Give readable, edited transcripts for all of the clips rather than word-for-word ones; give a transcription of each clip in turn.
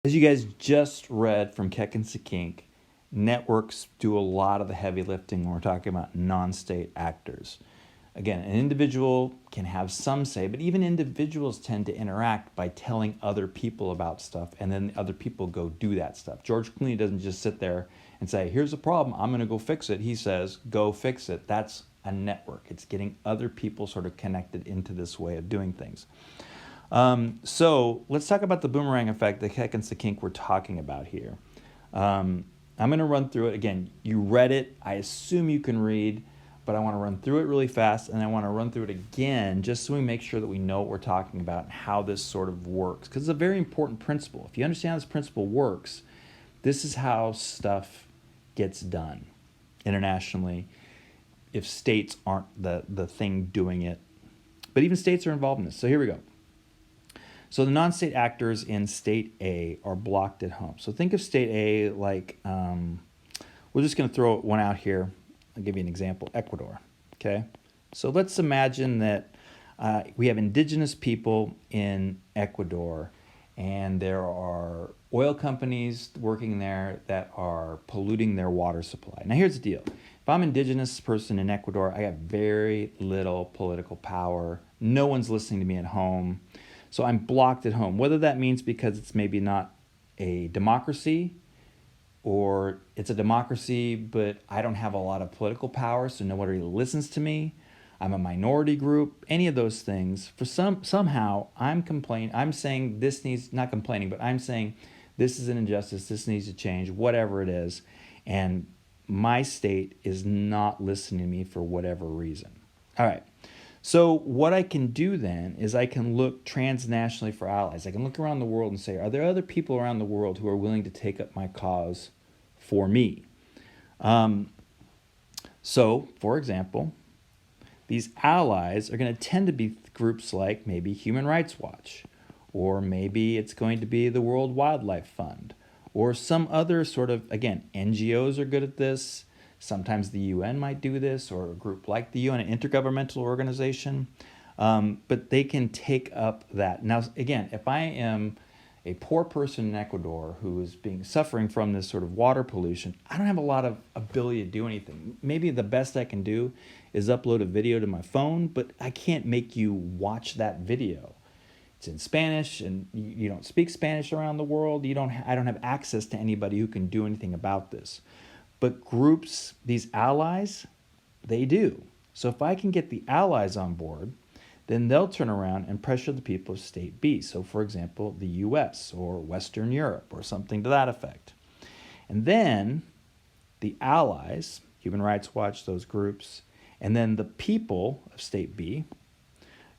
As you guys just read from Keck and Sekink, networks do a lot of the heavy lifting when we're talking about non-state actors. Again, an individual can have some say, but even individuals tend to interact by telling other people about stuff, and then other people go do that stuff. George Clooney doesn't just sit there and say, here's a problem, I'm going to go fix it. He says, go fix it. That's a network. It's getting other people sort of connected into this way of doing things. So let's talk about the boomerang effect that Keck and Sekink were talking about here. I'm going to run through it. Again, you read it. I assume you can read, but I want to run through it really fast, and I want to run through it again just so we make sure that we know what we're talking about and how this sort of works, because it's a very important principle. If you understand how this principle works, this is how stuff gets done internationally if states aren't the thing doing it. But even states are involved in this. So here we go. So the non-state actors in state A are blocked at home. So think of state A like, we're just going to throw one out here. I'll give you an example, Ecuador, okay? So let's imagine that we have indigenous people in Ecuador, and there are oil companies working there that are polluting their water supply. Now here's the deal. If I'm an indigenous person in Ecuador, I have very little political power. No one's listening to me at home. So I'm blocked at home, whether that means because it's maybe not a democracy, or it's a democracy, but I don't have a lot of political power, so nobody listens to me. I'm a minority group, any of those things. For somehow I'm saying this needs, not complaining, but I'm saying this is an injustice, this needs to change, whatever it is. And my state is not listening to me for whatever reason. All right. So what I can do then is I can look transnationally for allies. I can look around the world and say, are there other people around the world who are willing to take up my cause for me? So, for example, these allies are going to tend to be groups like maybe Human Rights Watch, or maybe it's going to be the World Wildlife Fund, or some other sort of, again, NGOs are good at this. Sometimes the UN might do this, or a group like the UN, an intergovernmental organization, but they can take up that. Now, again, if I am a poor person in Ecuador who is suffering from this sort of water pollution, I don't have a lot of ability to do anything. Maybe the best I can do is upload a video to my phone, but I can't make you watch that video. It's in Spanish, and you don't speak Spanish around the world. I don't have access to anybody who can do anything about this. But groups, these allies, they do. So if I can get the allies on board, then they'll turn around and pressure the people of state B. So for example, the US or Western Europe or something to that effect. And then the allies, Human Rights Watch, those groups, and then the people of state B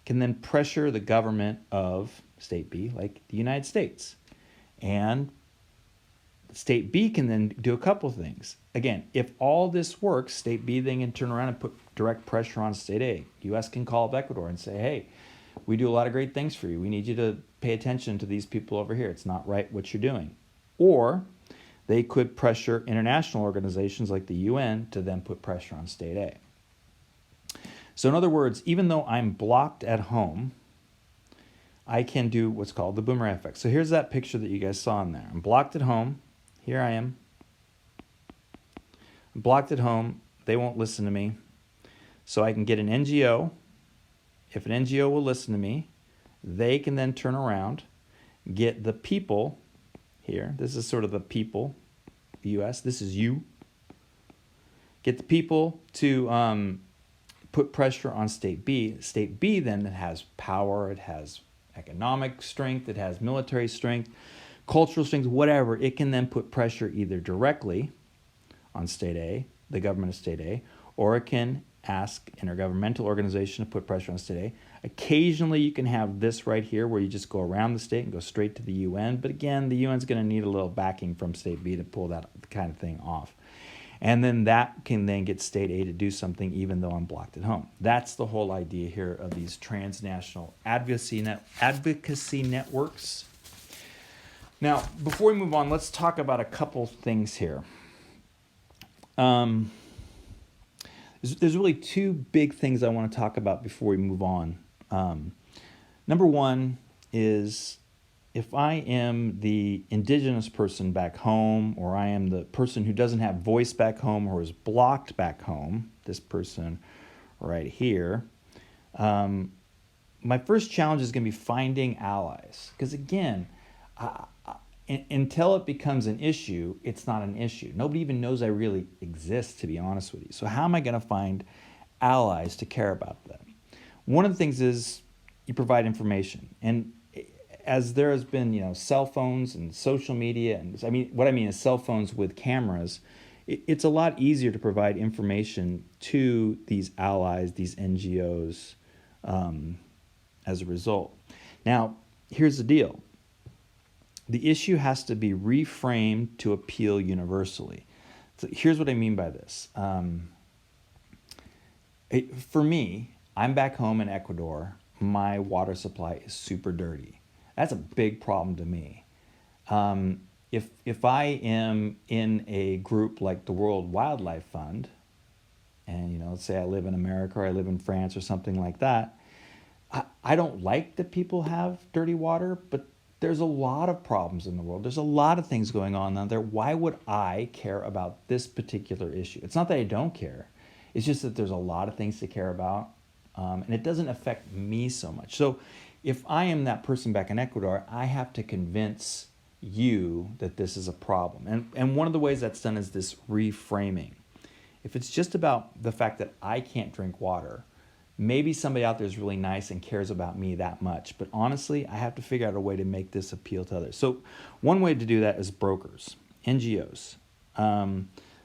can then pressure the government of state B, like the United States. And state B can then do a couple of things. Again, if all this works, state B then can turn around and put direct pressure on state A. U.S. can call up Ecuador and say, hey, we do a lot of great things for you. We need you to pay attention to these people over here. It's not right what you're doing. Or they could pressure international organizations like the UN to then put pressure on state A. So in other words, even though I'm blocked at home, I can do what's called the boomerang effect. So here's that picture that you guys saw in there. I'm blocked at home. Here I am. I'm blocked at home. They won't listen to me. So I can get an NGO. If an NGO will listen to me, they can then turn around, get the people here. This is sort of the people, the U.S. This is you. Get the people to put pressure on state B. State B then has power. It has economic strength. It has military strength, cultural strength, whatever. It can then put pressure either directly on state A, the government of state A, or it can ask intergovernmental organization to put pressure on state A. Occasionally you can have this right here where you just go around the state and go straight to the UN. But again, the UN's going to need a little backing from state B to pull that kind of thing off. And then that can then get state A to do something even though I'm blocked at home. That's the whole idea here of these transnational advocacy networks. Now, before we move on, let's talk about a couple things here. There's really two big things I want to talk about before we move on. Number one is if I am the indigenous person back home, or I am the person who doesn't have voice back home or is blocked back home, this person right here, my first challenge is going to be finding allies. Because again, until it becomes an issue, it's not an issue. Nobody even knows I really exist, to be honest with you. So how am I going to find allies to care about them? One of the things is you provide information. And as there has been, cell phones and social media, and what I mean is cell phones with cameras, it's a lot easier to provide information to these allies, these NGOs, as a result. Now, here's the deal. The issue has to be reframed to appeal universally. So here's what I mean by this. For me, I'm back home in Ecuador. My water supply is super dirty. That's a big problem to me. If I am in a group like the World Wildlife Fund, and let's say I live in America or I live in France or something like that, I don't like that people have dirty water, but there's a lot of problems in the world. There's a lot of things going on out there. Why would I care about this particular issue? It's not that I don't care. It's just that there's a lot of things to care about, and it doesn't affect me so much. So if I am that person back in Ecuador, I have to convince you that this is a problem. And one of the ways that's done is this reframing. If it's just about the fact that I can't drink water, maybe somebody out there is really nice and cares about me that much. But honestly, I have to figure out a way to make this appeal to others. So one way to do that is brokers, NGOs.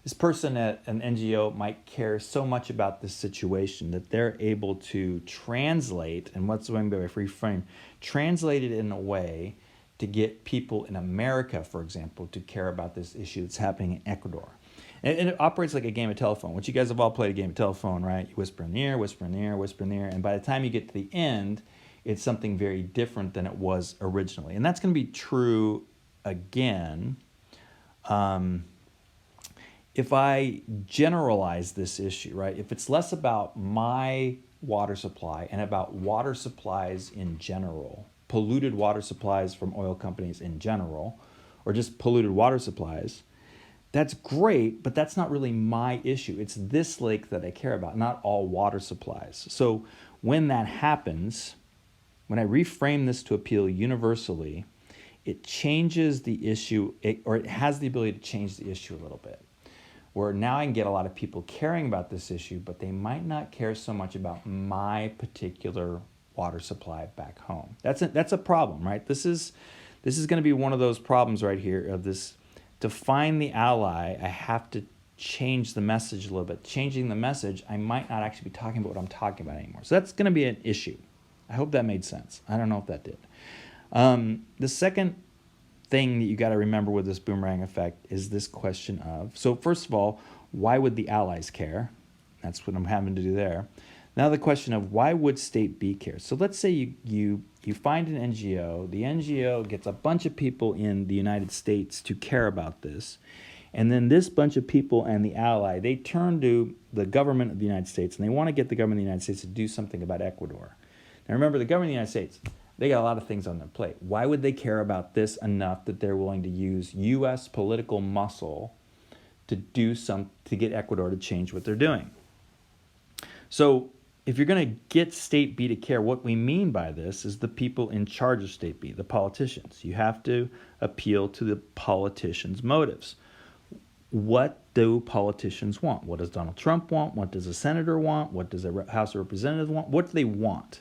This person at an NGO might care so much about this situation that they're able to translate, and what's the way by reframe, translate it in a way to get people in America, for example, to care about this issue that's happening in Ecuador. And it operates like a game of telephone, which you guys have all played a game of telephone, right? You whisper in the ear, whisper in the ear, whisper in the ear, and by the time you get to the end, it's something very different than it was originally. And that's going to be true again if I generalize this issue, right? If it's less about my water supply and about water supplies in general, polluted water supplies from oil companies in general, or just polluted water supplies, that's great, but that's not really my issue. It's this lake that I care about, not all water supplies. So when that happens, when I reframe this to appeal universally, it changes the issue, or it has the ability to change the issue a little bit. Where now I can get a lot of people caring about this issue, but they might not care so much about my particular water supply back home. That's a problem, right? This is going to be one of those problems right here of this. To find the ally, I have to change the message a little bit. Changing the message, I might not actually be talking about what I'm talking about anymore. So that's going to be an issue. I hope that made sense. I don't know if that did. The second thing that you got to remember with this boomerang effect is this question of, so first of all, why would the allies care? That's what I'm having to do there. Now the question of why would state B care? So let's say you find an NGO, the NGO gets a bunch of people in the United States to care about this, and then this bunch of people and the ally, they turn to the government of the United States, and they want to get the government of the United States to do something about Ecuador. Now remember, the government of the United States, they got a lot of things on their plate. Why would they care about this enough that they're willing to use U.S. political muscle to get Ecuador to change what they're doing? So if you're going to get State B to care, what we mean by this is the people in charge of State B, the politicians. You have to appeal to the politicians' motives. What do politicians want? What does Donald Trump want? What does a senator want? What does a House of Representatives want? What do they want?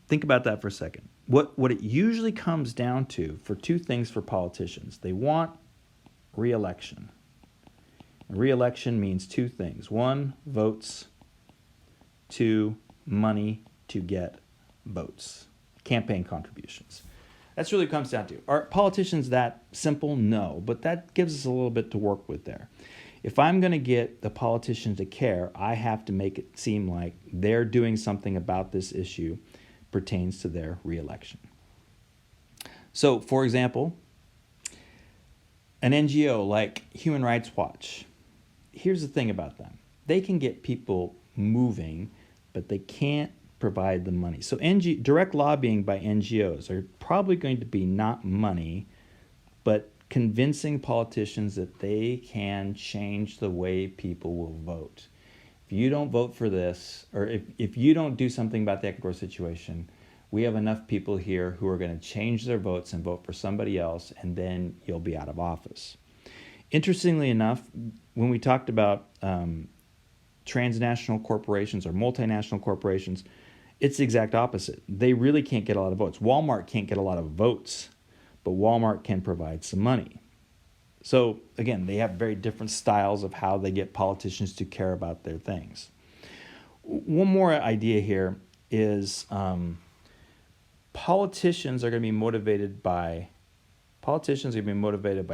Think about that for a second. What it usually comes down to for two things for politicians. They want re-election. Re-election means two things. One, votes. Two, money to get votes. Campaign contributions. That's really what it comes down to. Are politicians that simple? No, but that gives us a little bit to work with there. If I'm going to get the politicians to care, I have to make it seem like they're doing something about this issue pertains to their re-election. So, for example, an NGO like Human Rights Watch, here's the thing about them. They can get people moving, but they can't provide the money. So direct lobbying by NGOs are probably going to be not money, but convincing politicians that they can change the way people will vote. If you don't vote for this, or if you don't do something about the Ecuador situation, we have enough people here who are going to change their votes and vote for somebody else, and then you'll be out of office. Interestingly enough, when we talked about transnational corporations or multinational corporations, it's the exact opposite. They really can't get a lot of votes. Walmart can't get a lot of votes, but Walmart can provide some money. So again, they have very different styles of how they get politicians to care about their things. One more idea here is politicians are going to be motivated by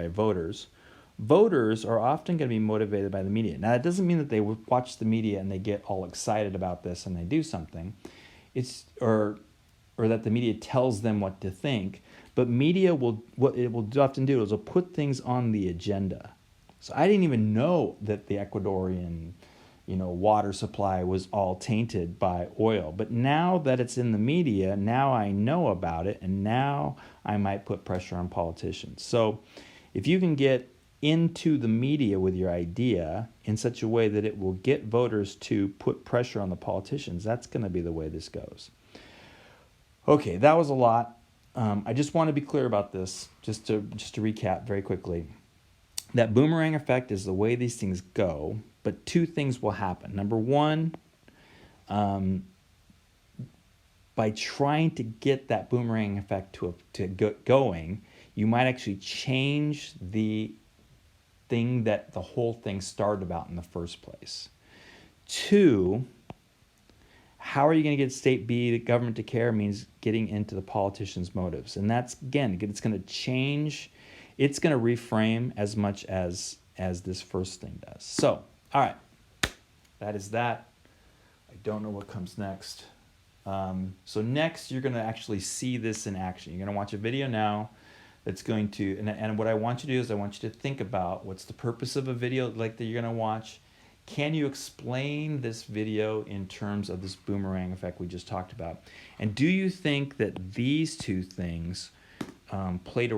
voters. Voters are often going to be motivated by the media. Now, that doesn't mean that they watch the media and they get all excited about this and they do something. Or that the media tells them what to think. But media what it will often do is it'll put things on the agenda. So I didn't even know that the Ecuadorian, water supply was all tainted by oil. But now that it's in the media, now I know about it, and now I might put pressure on politicians. So if you can get into the media with your idea in such a way that it will get voters to put pressure on the politicians, that's going to be the way this goes. Okay, that was a lot. I just want to be clear about this, just to recap very quickly. That boomerang effect is the way these things go, but two things will happen. Number one, by trying to get that boomerang effect to get going, you might actually change the thing that the whole thing started about in the first place. Two, how are you going to get the government to care means getting into the politicians' motives. And that's, again, it's going to change, it's going to reframe as much as this first thing does. So, all right, that is that. I don't know what comes next. So next, you're going to actually see this in action. You're going to watch a video now that's going to, and what I want you to do is I want you to think about what's the purpose of a video like that you're going to watch. Can you explain this video in terms of this boomerang effect we just talked about? And do you think that these two things played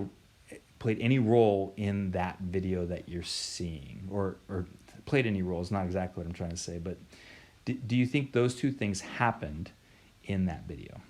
any role in that video that you're seeing? Or played any role is not exactly what I'm trying to say, but do you think those two things happened in that video?